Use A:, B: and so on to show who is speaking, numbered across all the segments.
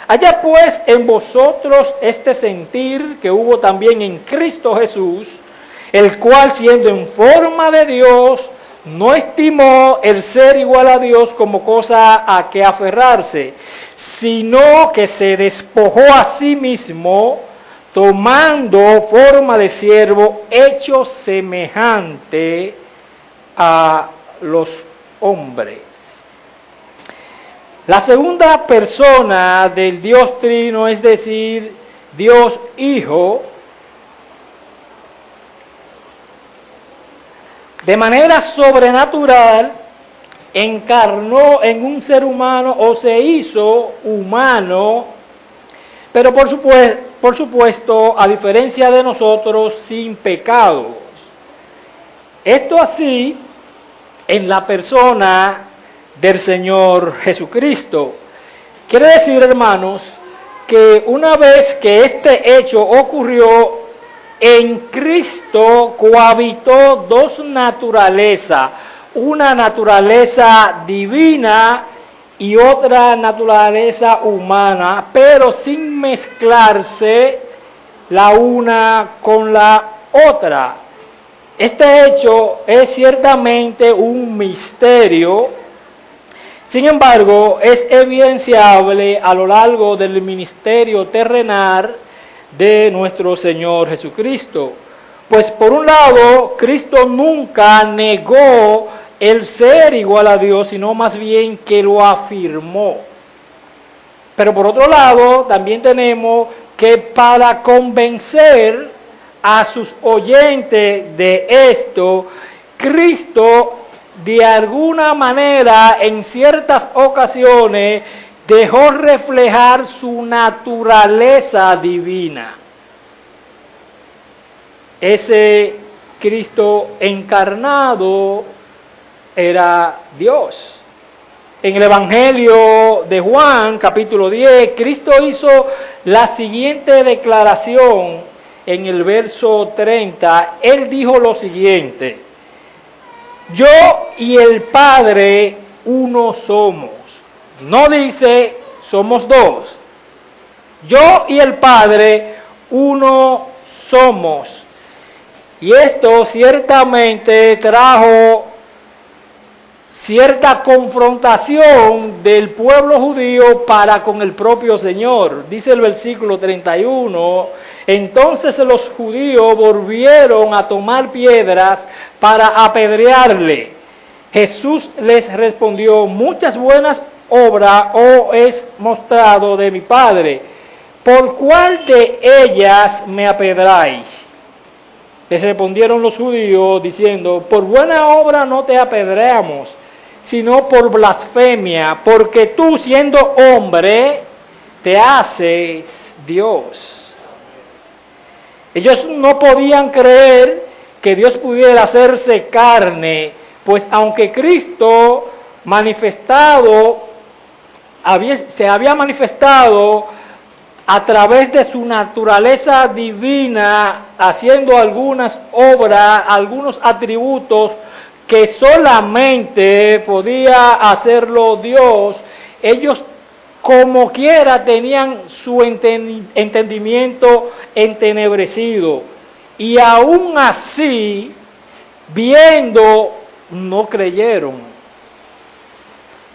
A: Haya pues en vosotros este sentir que hubo también en Cristo Jesús, el cual siendo en forma de Dios, no estimó el ser igual a Dios como cosa a que aferrarse, sino que se despojó a sí mismo, tomando forma de siervo, hecho semejante a los hombres. La segunda persona del Dios Trino, es decir, Dios Hijo, de manera sobrenatural encarnó en un ser humano o se hizo humano, pero por supuesto, a diferencia de nosotros, sin pecados. Esto así en la persona del Señor Jesucristo. Quiere decir, hermanos, que una vez que este hecho ocurrió, en Cristo cohabitó dos naturalezas, una naturaleza divina y otra naturaleza humana, pero sin mezclarse la una con la otra. Este hecho es ciertamente un misterio. Sin embargo, es evidenciable a lo largo del ministerio terrenal de nuestro Señor Jesucristo. Pues por un lado, Cristo nunca negó el ser igual a Dios, sino más bien que lo afirmó. Pero por otro lado, también tenemos que para convencer a sus oyentes de esto, Cristo de alguna manera, en ciertas ocasiones, dejó reflejar su naturaleza divina. Ese Cristo encarnado era Dios. En el Evangelio de Juan, capítulo 10, Cristo hizo la siguiente declaración en el verso 30. Él dijo lo siguiente: yo y el Padre uno somos. No dice somos dos. Yo y el Padre uno somos. Y esto ciertamente trajo cierta confrontación del pueblo judío para con el propio Señor. Dice el versículo 31, entonces los judíos volvieron a tomar piedras para apedrearle. Jesús les respondió, muchas buenas obras os he mostrado de mi Padre. ¿Por cuál de ellas me apedráis? Les respondieron los judíos diciendo, por buena obra no te apedreamos, sino por blasfemia, porque tú siendo hombre te haces Dios. Ellos no podían creer que Dios pudiera hacerse carne, pues aunque Cristo se había manifestado a través de su naturaleza divina, haciendo algunas obras, algunos atributos que solamente podía hacerlo Dios, ellos como quiera tenían su entendimiento entenebrecido, y aún así, viendo, no creyeron.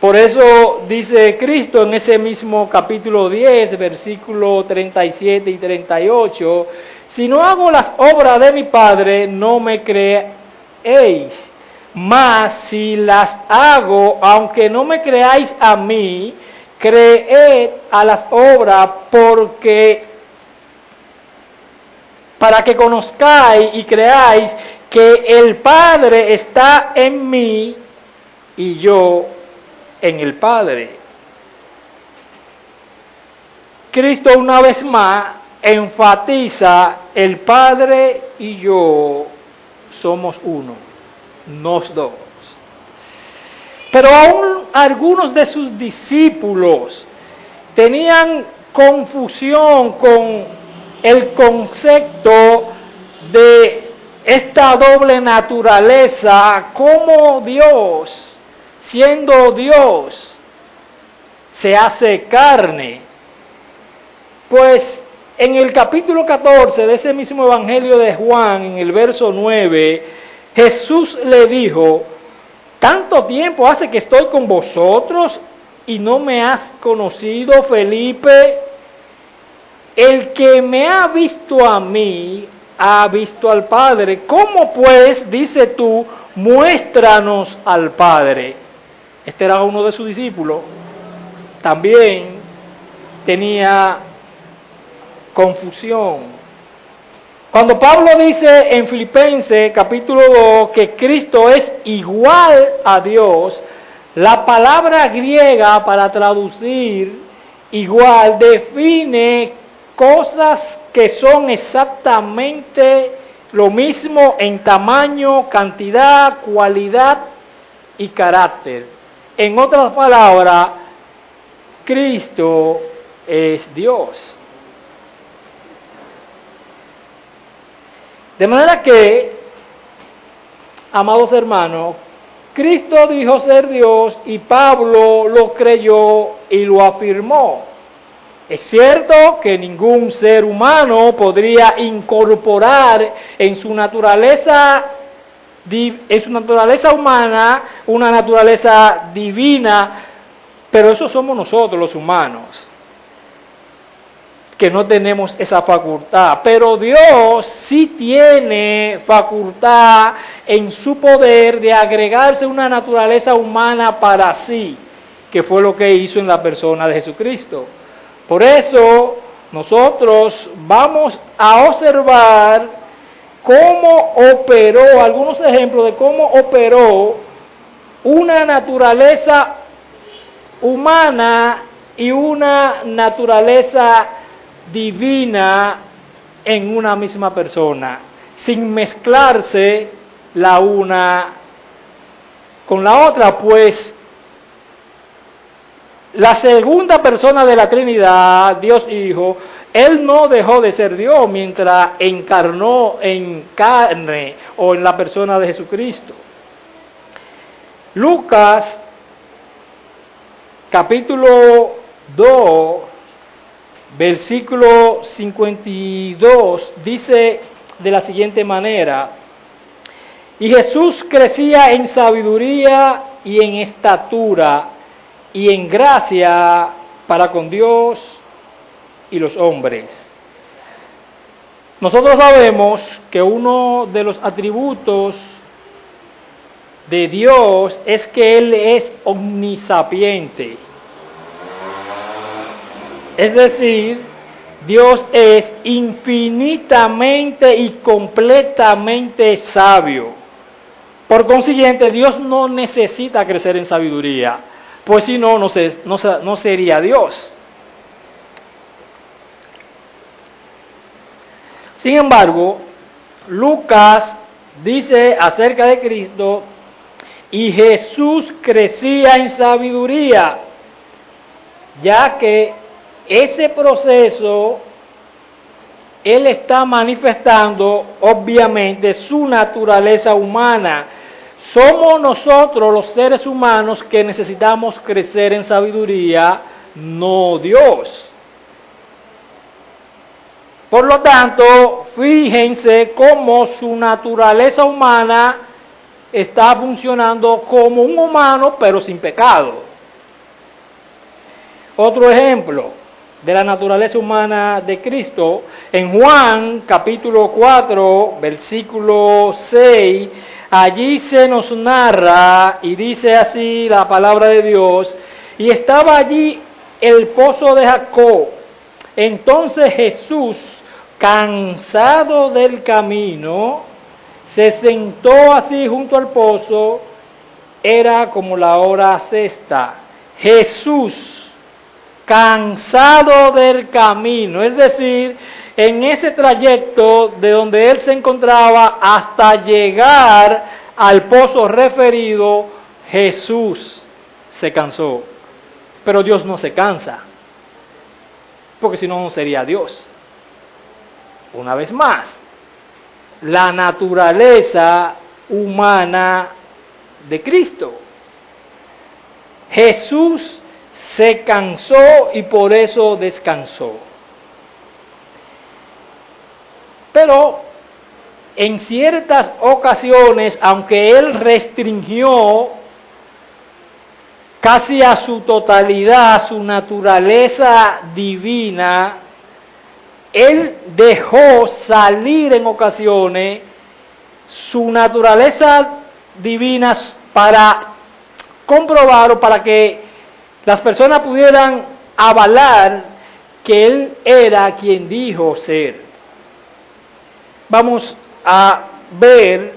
A: Por eso dice Cristo en ese mismo capítulo 10, versículo 37 y 38, si no hago las obras de mi Padre, no me creéis, mas si las hago, aunque no me creáis a mí, creed a las obras, porque para que conozcáis y creáis que el Padre está en mí y yo en el Padre. Cristo una vez más enfatiza, el Padre y yo somos uno, nos dos. Pero aún algunos de sus discípulos tenían confusión con el concepto de esta doble naturaleza, como Dios, siendo Dios, se hace carne. Pues en el capítulo 14 de ese mismo Evangelio de Juan, en el verso 9, Jesús le dijo: tanto tiempo hace que estoy con vosotros y no me has conocido, Felipe. El que me ha visto a mí, ha visto al Padre. ¿Cómo pues, dice tú, muéstranos al Padre? Este era uno de sus discípulos. También tenía confusión. Cuando Pablo dice en Filipenses capítulo 2 que Cristo es igual a Dios, la palabra griega para traducir igual define cosas que son exactamente lo mismo en tamaño, cantidad, cualidad y carácter. En otras palabras, Cristo es Dios. De manera que, amados hermanos, Cristo dijo ser Dios y Pablo lo creyó y lo afirmó. Es cierto que ningún ser humano podría incorporar en su naturaleza humana una naturaleza divina, pero eso somos nosotros los humanos, que no tenemos esa facultad. Pero Dios sí tiene facultad en su poder de agregarse una naturaleza humana para sí, que fue lo que hizo en la persona de Jesucristo. Por eso nosotros vamos a observar cómo operó, algunos ejemplos de cómo operó una naturaleza humana y una naturaleza divina en una misma persona, sin mezclarse la una con la otra, pues la segunda persona de la Trinidad, Dios Hijo, Él no dejó de ser Dios mientras encarnó en carne o en la persona de Jesucristo. Lucas, capítulo 2, versículo 52, dice de la siguiente manera: y Jesús crecía en sabiduría y en estatura y en gracia para con Dios y los hombres. Nosotros sabemos que uno de los atributos de Dios es que Él es omnisapiente. Es decir, Dios es infinitamente y completamente sabio. Por consiguiente, Dios no necesita crecer en sabiduría, pues si no, no sería Dios. Sin embargo, Lucas dice acerca de Cristo: y Jesús crecía en sabiduría, ya que ese proceso Él está manifestando obviamente su naturaleza humana. Somos nosotros los seres humanos que necesitamos crecer en sabiduría, no Dios. Por lo tanto, fíjense cómo su naturaleza humana está funcionando como un humano, pero sin pecado. Otro ejemplo de la naturaleza humana de Cristo, en Juan capítulo 4, versículo 6, allí se nos narra y dice así la palabra de Dios: y estaba allí el pozo de Jacob. Entonces Jesús, cansado del camino, se sentó así junto al pozo. Era como la hora sexta. Jesús, cansado del camino, es decir, en ese trayecto de donde él se encontraba hasta llegar al pozo referido, Jesús se cansó. Pero Dios no se cansa, porque si no, no sería Dios. Una vez más, la naturaleza humana de Cristo. Jesús se cansó y por eso descansó. Pero en ciertas ocasiones, aunque Él restringió casi a su totalidad su naturaleza divina, Él dejó salir en ocasiones su naturaleza divina para comprobar o para que las personas pudieran avalar que Él era quien dijo ser. Vamos a ver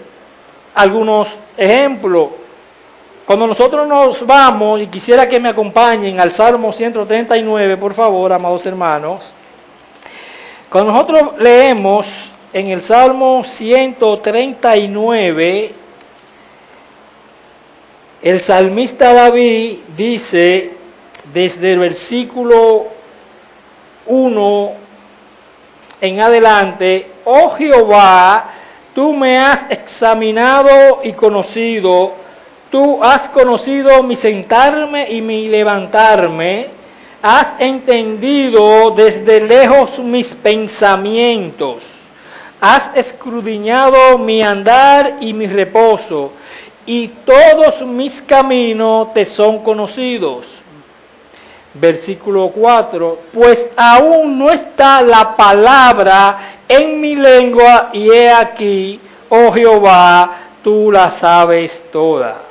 A: algunos ejemplos. Cuando nosotros nos vamos, y quisiera que me acompañen al Salmo 139, por favor, amados hermanos. Cuando nosotros leemos en el Salmo 139, el salmista David dice desde el versículo 1 en adelante: oh Jehová, tú me has examinado y conocido, tú has conocido mi sentarme y mi levantarme, has entendido desde lejos mis pensamientos, has escudriñado mi andar y mi reposo, y todos mis caminos te son conocidos. Versículo 4, pues aún no está la palabra en mi lengua, y he aquí, oh Jehová, tú la sabes toda.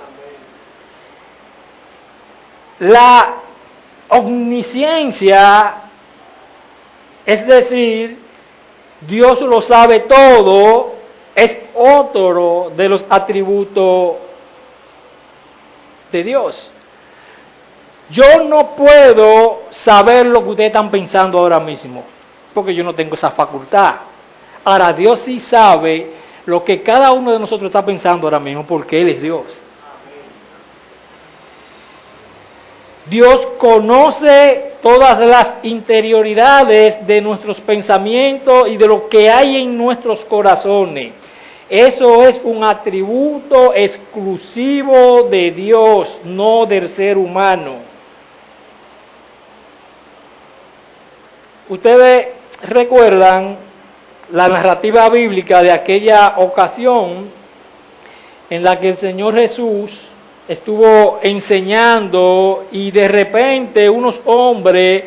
A: La omnisciencia, es decir, Dios lo sabe todo, es otro de los atributos de Dios. Yo no puedo saber lo que ustedes están pensando ahora mismo, porque yo no tengo esa facultad. Ahora, Dios sí sabe lo que cada uno de nosotros está pensando ahora mismo, porque Él es Dios. Dios conoce todas las interioridades de nuestros pensamientos y de lo que hay en nuestros corazones. Eso es un atributo exclusivo de Dios, no del ser humano. Ustedes recuerdan la narrativa bíblica de aquella ocasión en la que el Señor Jesús estuvo enseñando y de repente unos hombres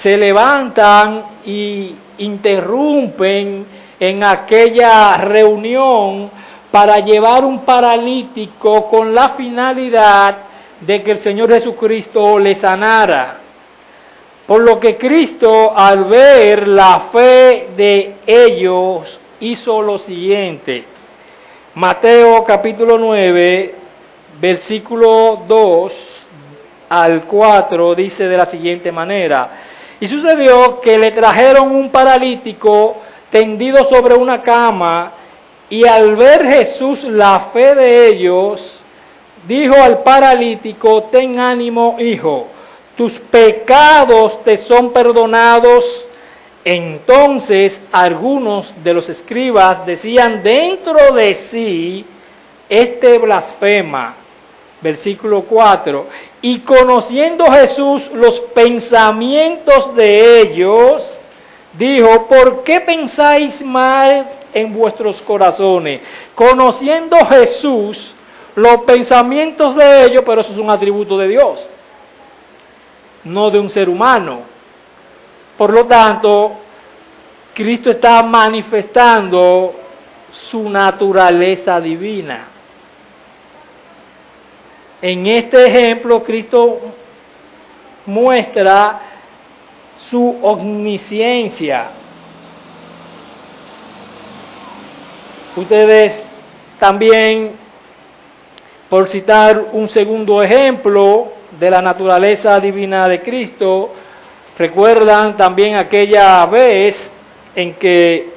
A: se levantan y interrumpen en aquella reunión para llevar un paralítico con la finalidad de que el Señor Jesucristo le sanara. Por lo que Cristo, al ver la fe de ellos, hizo lo siguiente. Mateo capítulo 9, versículo 2 al 4, dice de la siguiente manera: y sucedió que le trajeron un paralítico tendido sobre una cama, y al ver Jesús la fe de ellos, dijo al paralítico: ten ánimo, hijo, tus pecados te son perdonados. Entonces algunos de los escribas decían dentro de sí: este blasfema. Versículo 4, y conociendo Jesús los pensamientos de ellos, dijo: ¿por qué pensáis mal en vuestros corazones? Conociendo Jesús los pensamientos de ellos, pero eso es un atributo de Dios, no de un ser humano. Por lo tanto, Cristo está manifestando su naturaleza divina. En este ejemplo, Cristo muestra su omnisciencia. Ustedes también, por citar un segundo ejemplo de la naturaleza divina de Cristo, recuerdan también aquella vez en que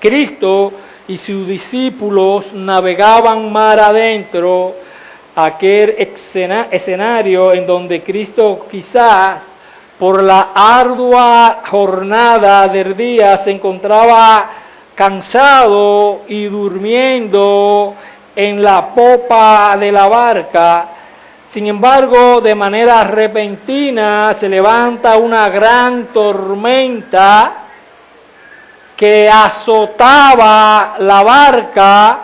A: Cristo y sus discípulos navegaban mar adentro, aquel escenario en donde Cristo quizás por la ardua jornada del día se encontraba cansado y durmiendo en la popa de la barca. Sin embargo, de manera repentina se levanta una gran tormenta que azotaba la barca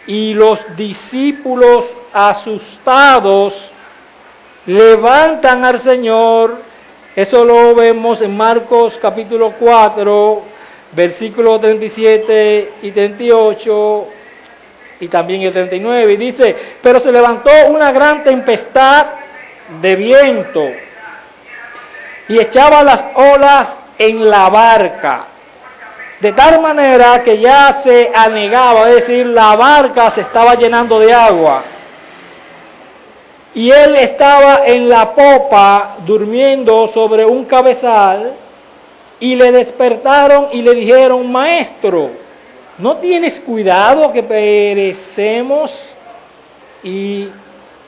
A: y los discípulos asustados levantan al Señor. Eso lo vemos en Marcos capítulo 4, versículos 37 y 38 y también el 39. Y dice, pero se levantó una gran tempestad de viento y echaba las olas en la barca, de tal manera que ya se anegaba, es decir, la barca se estaba llenando de agua. Y él estaba en la popa durmiendo sobre un cabezal, y le despertaron y le dijeron, Maestro, ¿no tienes cuidado que perecemos? Y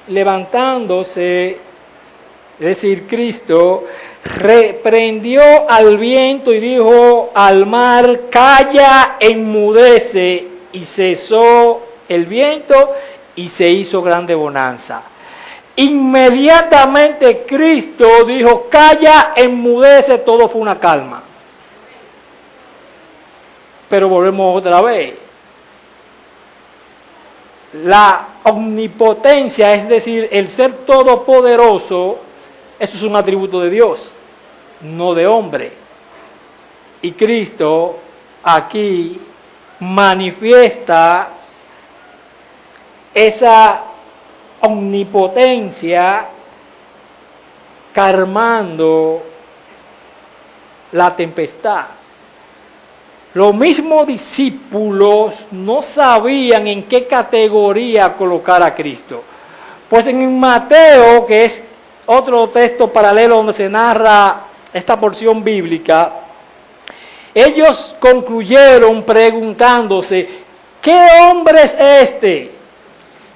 A: levantándose, es decir, Cristo, reprendió al viento y dijo al mar, calla, enmudece, y cesó el viento y se hizo grande bonanza. Inmediatamente Cristo dijo, calla, enmudece, todo fue una calma. Pero volvemos otra vez. La omnipotencia, es decir, el ser todopoderoso, eso es un atributo de Dios, no de hombre. Y Cristo aquí manifiesta esa omnipotencia calmando la tempestad. Los mismos discípulos no sabían en qué categoría colocar a Cristo. Pues en Mateo, que es otro texto paralelo donde se narra esta porción bíblica, ellos concluyeron preguntándose, ¿qué hombre es este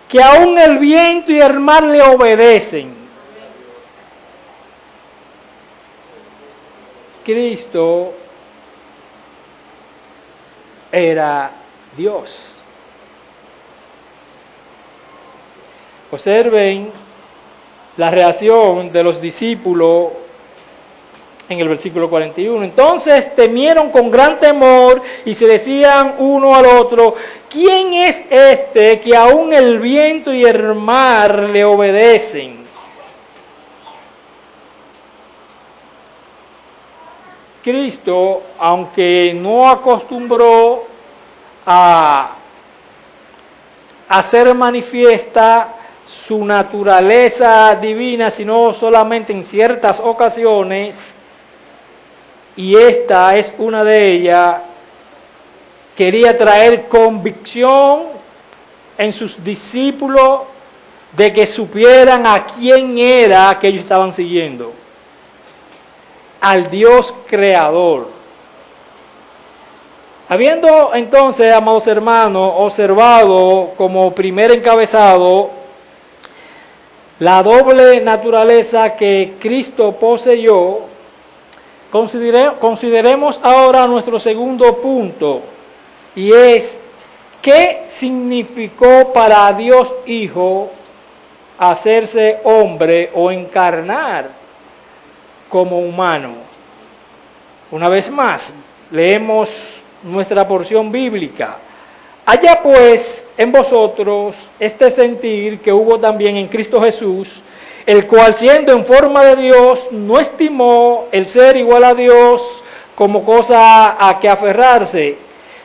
A: que aún el viento y el mar le obedecen? Cristo era Dios. Observen la reacción de los discípulos en el versículo 41. Entonces temieron con gran temor y se decían uno al otro, ¿quién es este que aún el viento y el mar le obedecen? Cristo, aunque no acostumbró a hacer manifiesta su naturaleza divina, sino solamente en ciertas ocasiones, y esta es una de ellas, quería traer convicción en sus discípulos de que supieran a quién era que ellos estaban siguiendo. Al Dios creador. Habiendo entonces, amados hermanos, observado como primer encabezado la doble naturaleza que Cristo poseyó, consideremos ahora nuestro segundo punto, y es, ¿qué significó para Dios Hijo hacerse hombre o encarnar como humano? Una vez más, leemos nuestra porción bíblica. Haya pues en vosotros este sentir que hubo también en Cristo Jesús, el cual siendo en forma de Dios, no estimó el ser igual a Dios como cosa a que aferrarse,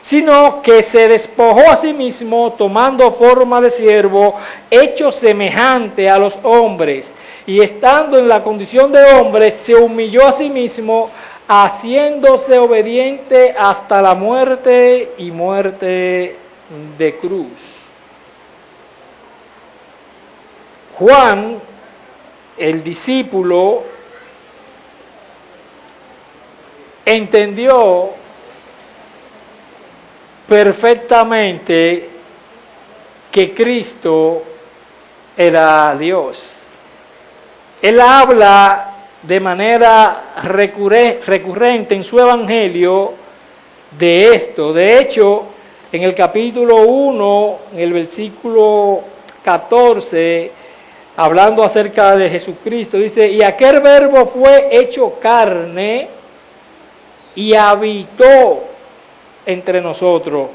A: sino que se despojó a sí mismo, tomando forma de siervo, hecho semejante a los hombres, y estando en la condición de hombre, se humilló a sí mismo, haciéndose obediente hasta la muerte y muerte de cruz. Juan, el discípulo, entendió perfectamente que Cristo era Dios. Él habla de manera recurrente en su evangelio de esto. De hecho, en el capítulo 1, en el versículo 14, hablando acerca de Jesucristo, dice, y aquel verbo fue hecho carne y habitó entre nosotros.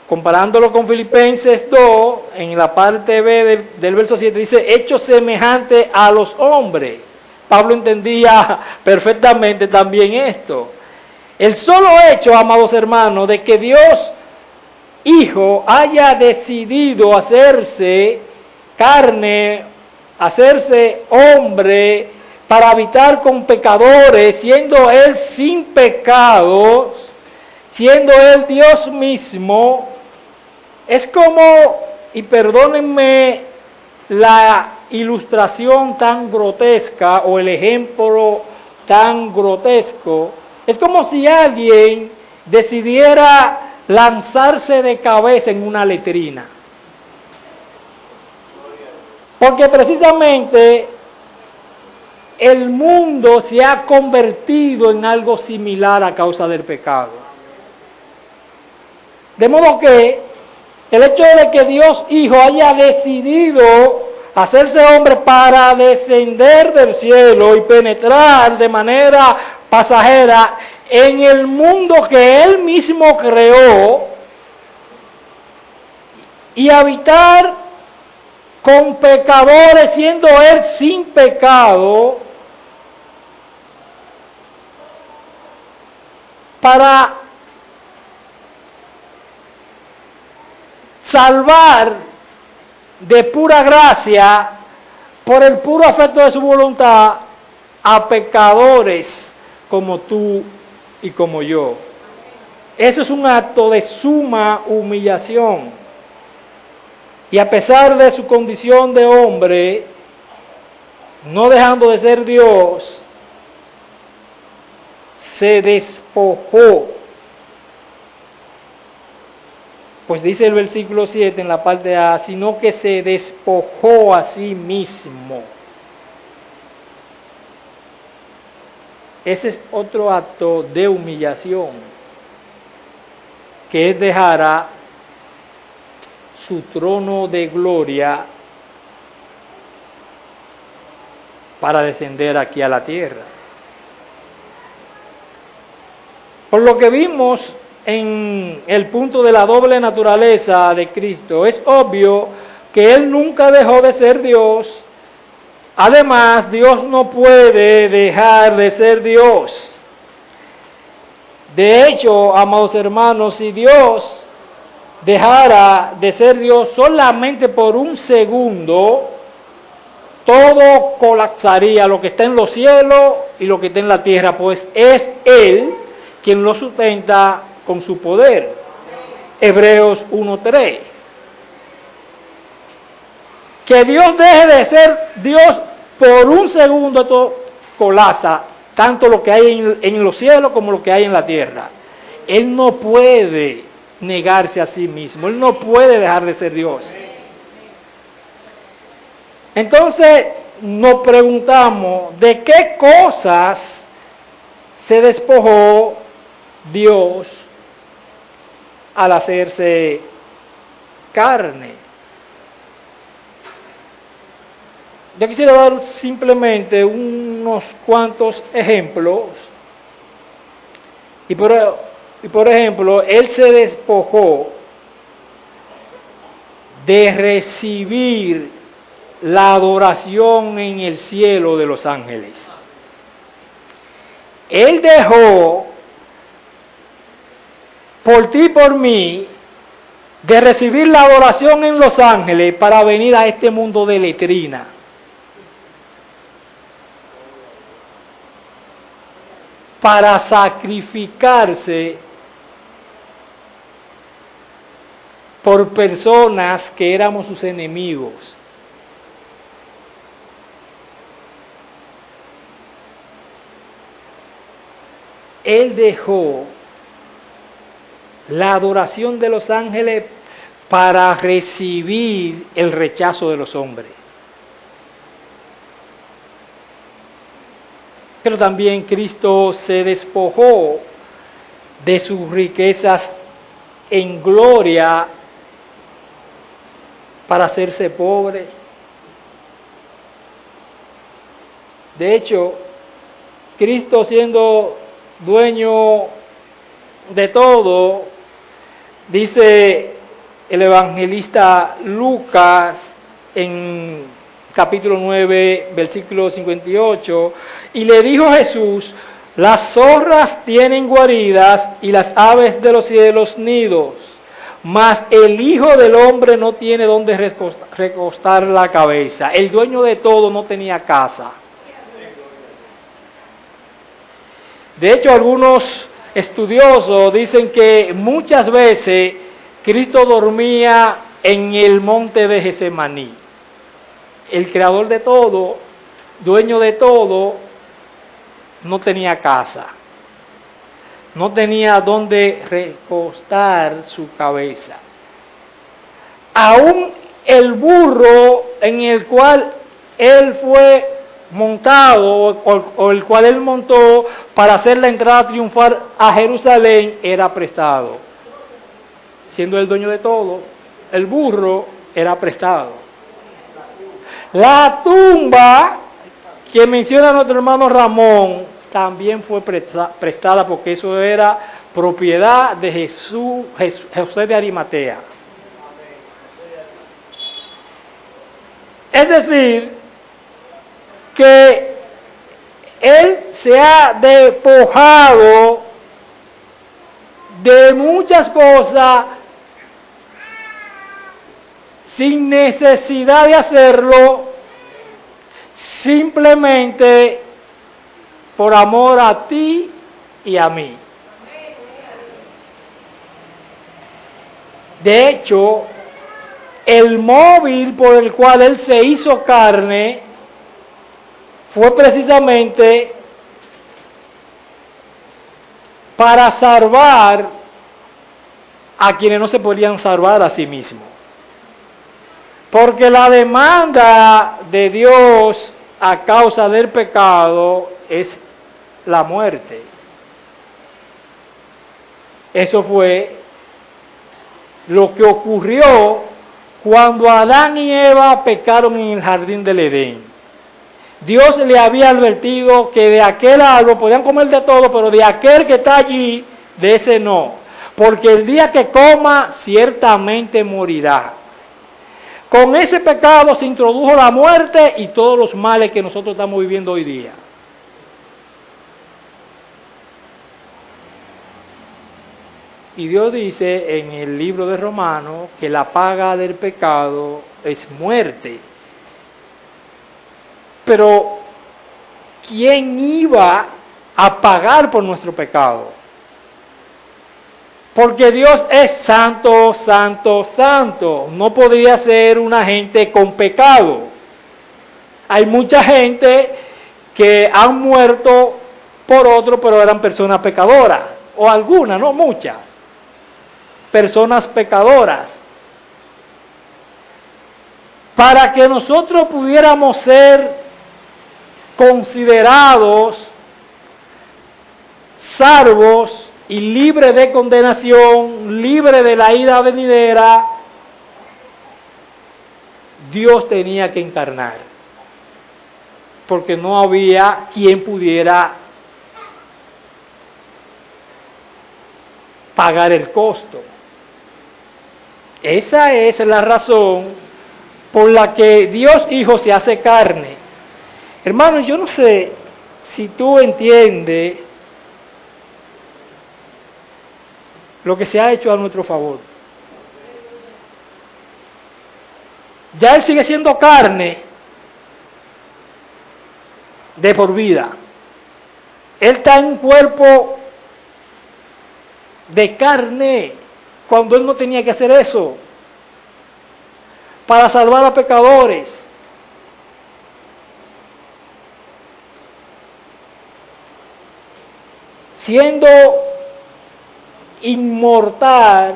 A: Comparándolo con Filipenses 2, en la parte B del verso 7, dice, hechos semejantes a los hombres. Pablo entendía perfectamente también esto. El solo hecho, amados hermanos, de que Dios Hijo haya decidido hacerse carne, hacerse hombre, para habitar con pecadores, siendo Él sin pecados, siendo Él Dios mismo, es como, y perdónenme la ilustración tan grotesca o el ejemplo tan grotesco, es como si alguien decidiera lanzarse de cabeza en una letrina. Porque precisamente el mundo se ha convertido en algo similar a causa del pecado. De modo que el hecho de que Dios Hijo haya decidido hacerse hombre para descender del cielo y penetrar de manera pasajera en el mundo que Él mismo creó y habitar con pecadores, siendo Él sin pecado, para salvar de pura gracia, por el puro afecto de su voluntad, a pecadores como tú y como yo. Eso es un acto de suma humillación. Y a pesar de su condición de hombre, no dejando de ser Dios, se despojó. Pues dice el versículo 7 en la parte A, sino que se despojó a sí mismo. Ese es otro acto de humillación, que es dejar su trono de gloria para descender aquí a la tierra. Por lo que vimos en el punto de la doble naturaleza de Cristo, es obvio que Él nunca dejó de ser Dios. Además, Dios no puede dejar de ser Dios. De hecho, amados hermanos, si Dios dejara de ser Dios solamente por un segundo, todo colapsaría, lo que está en los cielos y lo que está en la tierra, pues es Él quien lo sustenta con su poder. Hebreos 1:3. Que Dios deje de ser Dios por un segundo, esto colapsa tanto lo que hay en los cielos como lo que hay en la tierra. Él no puede negarse a sí mismo, Él no puede dejar de ser Dios. Entonces nos preguntamos, ¿de qué cosas se despojó Dios al hacerse carne? Yo quisiera dar simplemente unos cuantos ejemplos. Y por ejemplo, Él se despojó de recibir la adoración en el cielo de los ángeles. Él dejó por ti y por mí de recibir la adoración en los ángeles para venir a este mundo de letrina. Para sacrificarse por personas que éramos sus enemigos. Él dejó la adoración de los ángeles para recibir el rechazo de los hombres. Pero también Cristo se despojó de sus riquezas en gloria para hacerse pobre. De hecho, Cristo siendo dueño de todo, dice el evangelista Lucas en capítulo 9, versículo 58, y le dijo Jesús: las zorras tienen guaridas y las aves de los cielos nidos, mas el Hijo del Hombre no tiene donde recostar la cabeza. El dueño de todo no tenía casa. De hecho, algunos estudiosos dicen que muchas veces Cristo dormía en el monte de Getsemaní. El creador de todo, dueño de todo, no tenía casa. No tenía donde recostar su cabeza. Aún el burro en el cual él fue montado, o el cual él montó para hacer la entrada triunfal a Jerusalén, era prestado. Siendo el dueño de todo, el burro era prestado. La tumba que menciona nuestro hermano Ramón también fue prestada, porque eso era propiedad de José de Arimatea. Es decir, que él se ha despojado de muchas cosas sin necesidad de hacerlo, simplemente por amor a ti y a mí. De hecho, el móvil por el cual él se hizo carne fue precisamente para salvar a quienes no se podían salvar a sí mismos. Porque la demanda de Dios a causa del pecado es la muerte. Eso fue lo que ocurrió cuando Adán y Eva pecaron en el jardín del Edén. Dios le había advertido que de aquel árbol podían comer de todo, pero de aquel que está allí, de ese no. Porque el día que coma, ciertamente morirá. Con ese pecado se introdujo la muerte y todos los males que nosotros estamos viviendo hoy día. Y Dios dice en el libro de Romanos que la paga del pecado es muerte. Pero, ¿quién iba a pagar por nuestro pecado? Porque Dios es santo, santo, santo. No podría ser una gente con pecado. Hay mucha gente que han muerto por otro, pero eran personas pecadoras. O algunas, no muchas. Personas pecadoras. Para que nosotros pudiéramos ser considerados salvos y libres de condenación, libres de la ira venidera, Dios tenía que encarnar, porque no había quien pudiera pagar el costo. Esa es la razón por la que Dios Hijo se hace carne. Hermano, yo no sé si tú entiendes lo que se ha hecho a nuestro favor. Ya Él sigue siendo carne de por vida. Él está en un cuerpo de carne cuando Él no tenía que hacer eso para salvar a pecadores. Siendo inmortal,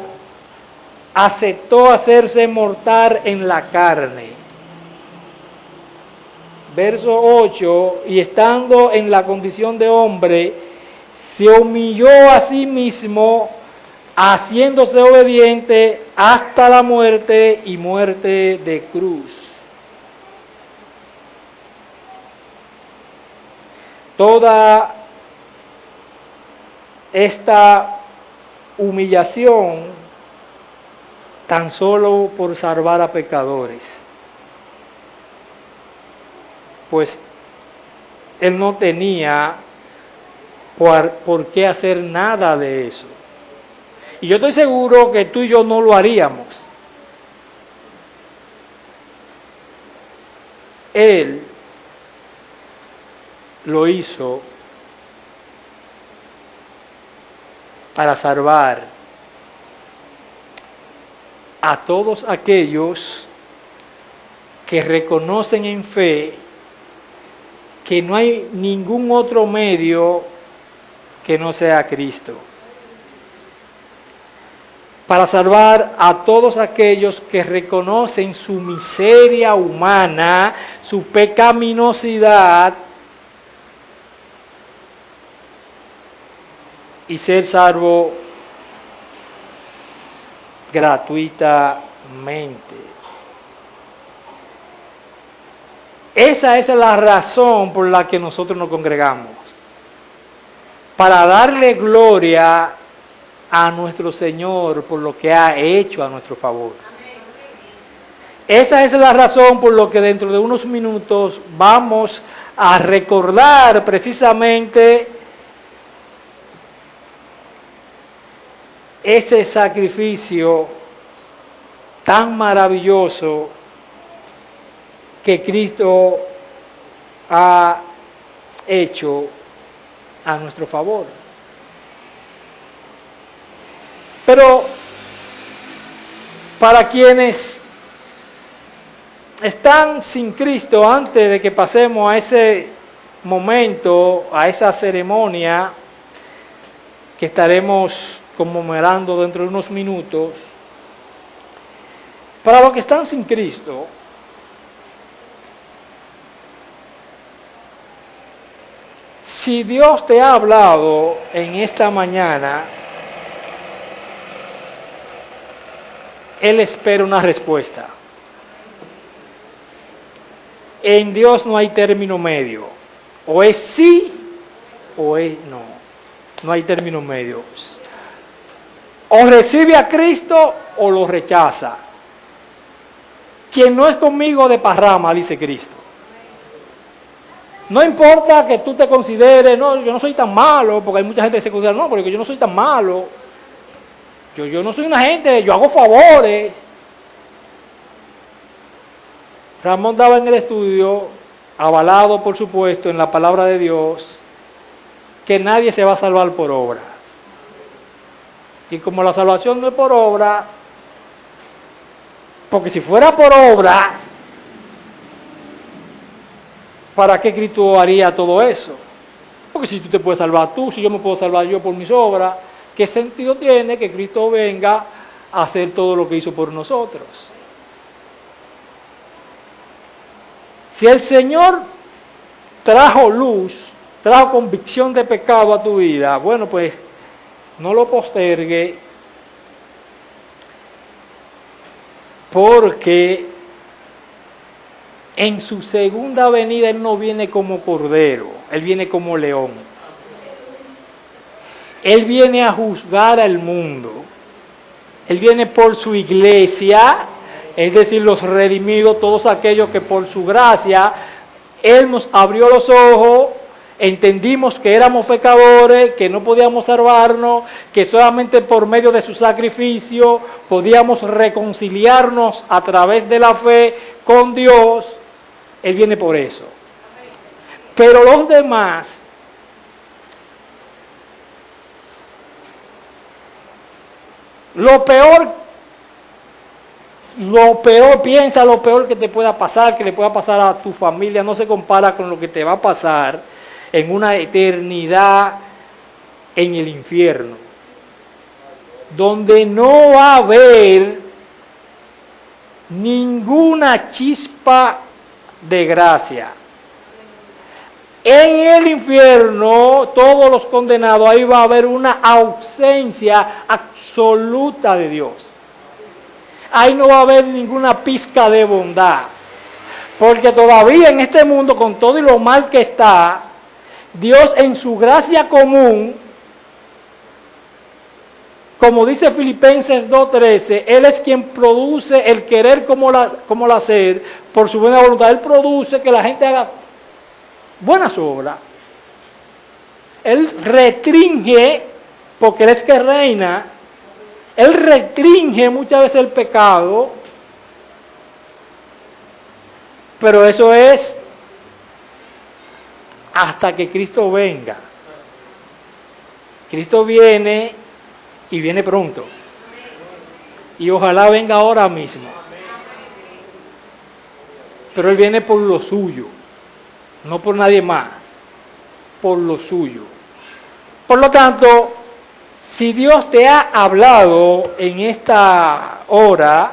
A: aceptó hacerse mortal en la carne. Verso 8, y estando en la condición de hombre, se humilló a sí mismo, haciéndose obediente hasta la muerte y muerte de cruz. Toda esta humillación tan solo por salvar a pecadores. Pues Él no tenía por qué hacer nada de eso. Y yo estoy seguro que tú y yo no lo haríamos. Él lo hizo para salvar a todos aquellos que reconocen en fe que no hay ningún otro medio que no sea Cristo. Para salvar a todos aquellos que reconocen su miseria humana, su pecaminosidad, y ser salvo gratuitamente. Esa es la razón por la que nosotros nos congregamos, para darle gloria a nuestro Señor por lo que ha hecho a nuestro favor. Esa es la razón por la que dentro de unos minutos vamos a recordar precisamente ese sacrificio tan maravilloso que Cristo ha hecho a nuestro favor. Pero para quienes están sin Cristo, antes de que pasemos a ese momento, a esa ceremonia que estaremos conmemorando dentro de unos minutos, para los que están sin Cristo, si Dios te ha hablado en esta mañana, Él espera una respuesta. En Dios no hay término medio. O es sí o es no. No hay término medio. O recibe a Cristo o lo rechaza. Quien no es conmigo de parrama, dice Cristo. No importa que tú te consideres, no, yo no soy tan malo, porque hay mucha gente que se considera, no, porque yo no soy tan malo. Yo no soy una gente, yo hago favores. Ramón daba en el estudio, avalado por supuesto en la palabra de Dios, que nadie se va a salvar por obra. Y como la salvación no es por obra, porque si fuera por obra, ¿para qué Cristo haría todo eso? Porque si tú te puedes salvar tú, si yo me puedo salvar yo por mis obras, ¿qué sentido tiene que Cristo venga a hacer todo lo que hizo por nosotros? Si el Señor trajo luz, trajo convicción de pecado a tu vida, bueno, pues no lo postergue, porque en su segunda venida Él no viene como cordero, Él viene como león. Él viene a juzgar al mundo. Él viene por su iglesia, es decir, los redimidos, todos aquellos que por su gracia Él nos abrió los ojos, entendimos que éramos pecadores, que no podíamos salvarnos, que solamente por medio de su sacrificio podíamos reconciliarnos a través de la fe con Dios. Él viene por eso. Pero los demás, lo peor, piensa lo peor que te pueda pasar, que le pueda pasar a tu familia, no se compara con lo que te va a pasar en una eternidad en el infierno, donde no va a haber ninguna chispa de gracia. En el infierno, todos los condenados, ahí va a haber una ausencia absoluta de Dios. Ahí no va a haber ninguna pizca de bondad. Porque todavía en este mundo, con todo y lo mal que está, Dios en su gracia común como dice Filipenses 2:13, Él es quien produce el querer como el hacer, por su buena voluntad. Él produce que la gente haga buenas obras. Él restringe, porque Él es que reina, Él restringe muchas veces el pecado, pero eso es hasta que Cristo venga. Cristo viene y viene pronto. Y ojalá venga ahora mismo. Pero Él viene por lo suyo, no por nadie más, por lo suyo. Por lo tanto, si Dios te ha hablado en esta hora,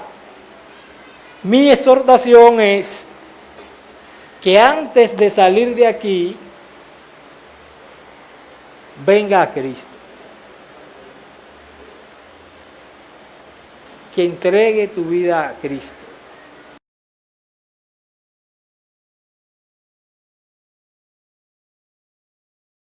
A: mi exhortación es que antes de salir de aquí, venga a Cristo. Que entregue tu vida a Cristo.